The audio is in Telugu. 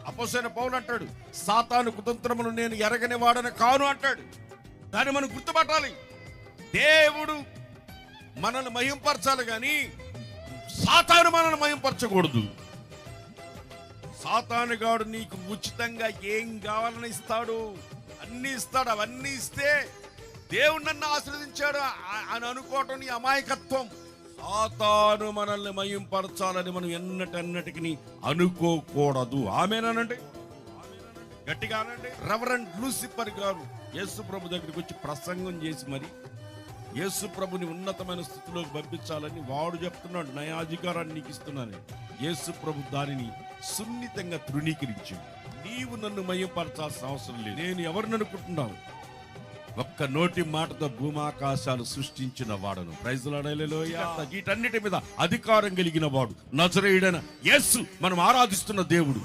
అపోస్తలుడైన పౌలు అంటాడు, సాతాను కుతంత్రములు నేను ఎరగని వాడని కాను అంటాడు. దాన్ని మనం గుర్తుపట్టాలి. దేవుడు మనల్ని మహింపరచాలి కానీ సాతాను మనల్ని మహింపరచకూడదు. సాతానుగాడు నీకు ఉచితంగా ఏం కావాలని ఇస్తాడు, అన్ని ఇస్తాడు. అవన్నీ ఇస్తే దేవుడు నన్ను ఆశీర్వదించాడు అని అనుకోవటం నీ అమాయకత్వం. సాతాను మనల్ని మహింపరచాలని మనం ఎన్నటన్నటికి అనుకోకూడదు. ఆమేనండి, గట్టిగా అనండి. రెవరెండ్ లూసిఫర్ గారు యేసు ప్రభు దగ్గరికి వచ్చి ప్రసంగం చేసి మరి యేసు ప్రభుని ఉన్నతమైన స్థితిలోకి పంపించాలని వాడు చెప్తున్నాడు, నయాధికారాన్ని నీకు ఇస్తున్నాను. యేసు ప్రభు దానిని సున్నితంగా తృణీకరించాడు. నీవు నన్ను మహింపరచాల్సిన అవసరం లేదు. నేను ఎవరిని అనుకుంటున్నావు? ఒక్క నోటి మాటతో భూమాకాశాలు సృష్టించిన వాడను. ప్రైజ్ లార్డ్, హల్లెలూయా. వీటన్నిటి మీద అధికారం కలిగిన వాడు నజరేయుడైన యేసు మనం ఆరాధిస్తున్న దేవుడు.